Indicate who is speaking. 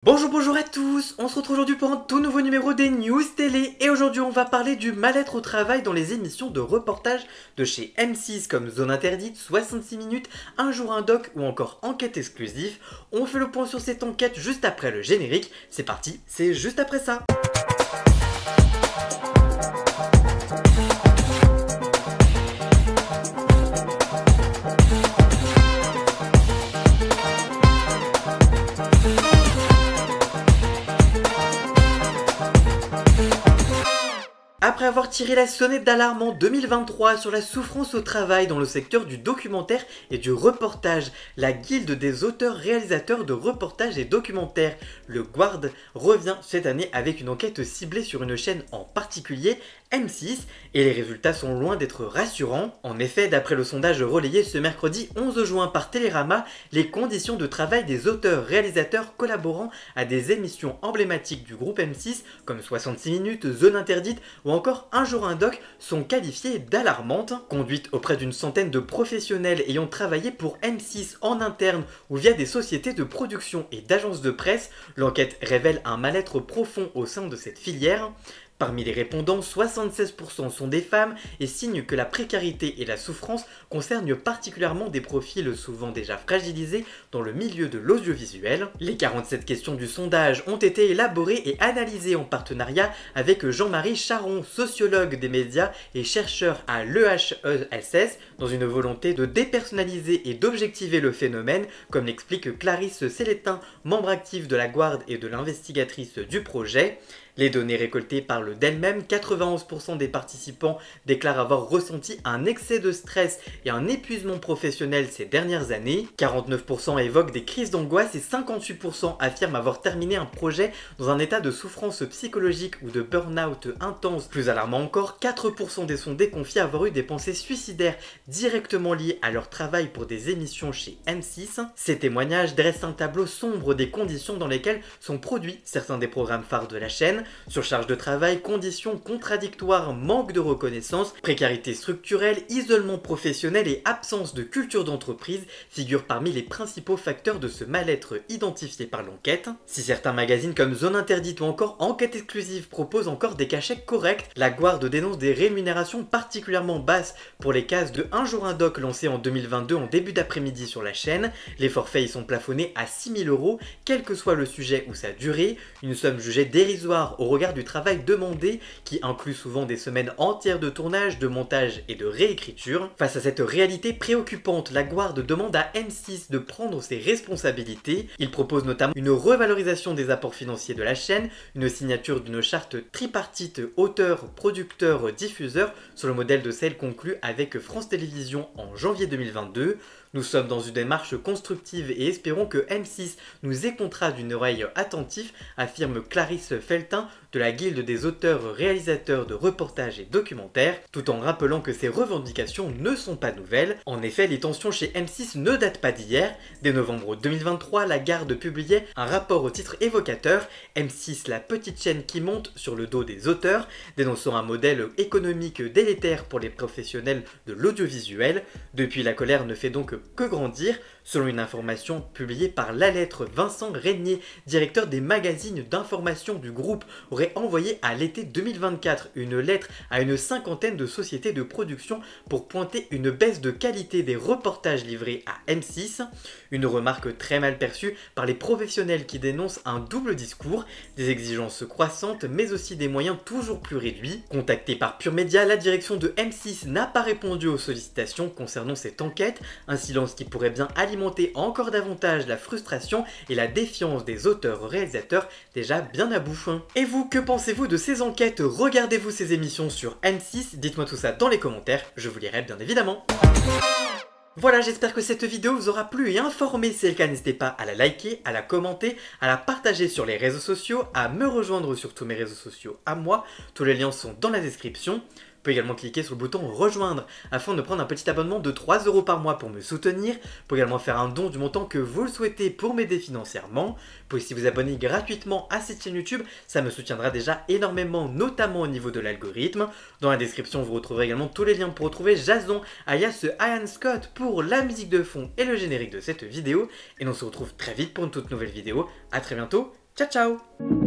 Speaker 1: Bonjour à tous, on se retrouve aujourd'hui pour un tout nouveau numéro des News Télé et aujourd'hui on va parler du mal-être au travail dans les émissions de reportage de chez M6 comme Zone Interdite, 66 minutes, Un jour un doc ou encore Enquête exclusive. On fait le point sur cette enquête juste après le générique, c'est parti, c'est juste après ça. Après avoir tiré la sonnette d'alarme en 2023 sur la souffrance au travail dans le secteur du documentaire et du reportage, la Guilde des auteurs-réalisateurs de reportages et documentaires, le GWARD, revient cette année avec une enquête ciblée sur une chaîne en particulier, M6, et les résultats sont loin d'être rassurants. En effet, d'après le sondage relayé ce mercredi 11 juin par Télérama, les conditions de travail des auteurs-réalisateurs collaborant à des émissions emblématiques du groupe M6, comme 66 minutes, Zone Interdite ou encore Un jour un doc, sont qualifiées d'alarmantes. Conduite auprès d'une centaine de professionnels ayant travaillé pour M6 en interne ou via des sociétés de production et d'agences de presse, l'enquête révèle un mal-être profond au sein de cette filière. Parmi les répondants, 76% sont des femmes et signent que la précarité et la souffrance concernent particulièrement des profils souvent déjà fragilisés dans le milieu de l'audiovisuel. Les 47 questions du sondage ont été élaborées et analysées en partenariat avec Jean-Marie Charon, sociologue des médias et chercheur à l'EHESS, dans une volonté de dépersonnaliser et d'objectiver le phénomène, comme l'explique Clarisse Célétin, membre active de la GWARD et de l'investigatrice du projet. Les données récoltées parlent d'elles-mêmes, 91% des participants déclarent avoir ressenti un excès de stress et un épuisement professionnel ces dernières années, 49% évoquent des crises d'angoisse et 58% affirment avoir terminé un projet dans un état de souffrance psychologique ou de burn-out intense. Plus alarmant encore, 4% des sondés confient avoir eu des pensées suicidaires directement liées à leur travail pour des émissions chez M6. Ces témoignages dressent un tableau sombre des conditions dans lesquelles sont produits certains des programmes phares de la chaîne. Surcharge de travail, conditions contradictoires, manque de reconnaissance, précarité structurelle, isolement professionnel et absence de culture d'entreprise figurent parmi les principaux facteurs de ce mal-être identifié par l'enquête. Si certains magazines comme Zone Interdite ou encore Enquête exclusive proposent encore des cachets corrects, la GWARD dénonce des rémunérations particulièrement basses pour les cases de Un jour un doc lancé en 2022 en début d'après-midi sur la chaîne. Les forfaits y sont plafonnés à 6 000 €, quel que soit le sujet ou sa durée, une somme jugée dérisoire au regard du travail demandé qui inclut souvent des semaines entières de tournage, de montage et de réécriture. Face à cette réalité préoccupante, la GWARD demande à M6 de prendre ses responsabilités. Il propose notamment une revalorisation des apports financiers de la chaîne, une signature d'une charte tripartite auteur, producteur, diffuseur sur le modèle de celle conclue avec France Télévisions en janvier 2022. Nous sommes dans une démarche constructive et espérons que M6 nous écoutera d'une oreille attentive, affirme Clarisse Feltin de la Guilde des auteurs-réalisateurs de reportages et documentaires, tout en rappelant que ces revendications ne sont pas nouvelles. En effet, les tensions chez M6 ne datent pas d'hier. Dès novembre 2023, la GWARD publiait un rapport au titre évocateur « M6, la petite chaîne qui monte sur le dos des auteurs », dénonçant un modèle économique délétère pour les professionnels de l'audiovisuel. Depuis, la colère ne fait donc que grandir. Selon une information publiée par La Lettre, Vincent Régnier, directeur des magazines d'information du groupe, aurait envoyé à l'été 2024 une lettre à une cinquantaine de sociétés de production pour pointer une baisse de qualité des reportages livrés à M6. Une remarque très mal perçue par les professionnels qui dénoncent un double discours, des exigences croissantes mais aussi des moyens toujours plus réduits. Contactée par Pure Média, la direction de M6 n'a pas répondu aux sollicitations concernant cette enquête, un silence qui pourrait bien alimenter encore davantage la frustration et la défiance des auteurs-réalisateurs déjà bien à bout. Et vous, que pensez-vous de ces enquêtes? Regardez-vous ces émissions sur M6? Dites-moi tout ça dans les commentaires, je vous lirai bien évidemment. Voilà, j'espère que cette vidéo vous aura plu et informé. Si c'est le cas, n'hésitez pas à la liker, à la commenter, à la partager sur les réseaux sociaux, à me rejoindre sur tous mes réseaux sociaux à moi. Tous les liens sont dans la description. Vous pouvez également cliquer sur le bouton rejoindre afin de prendre un petit abonnement de 3 € par mois pour me soutenir. Vous pouvez également faire un don du montant que vous le souhaitez pour m'aider financièrement. Vous pouvez aussi vous abonner gratuitement à cette chaîne YouTube, ça me soutiendra déjà énormément, notamment au niveau de l'algorithme. Dans la description, vous retrouverez également tous les liens pour retrouver Jason, alias Ian Scott, pour la musique de fond et le générique de cette vidéo. Et on se retrouve très vite pour une toute nouvelle vidéo. A très bientôt, Ciao ciao.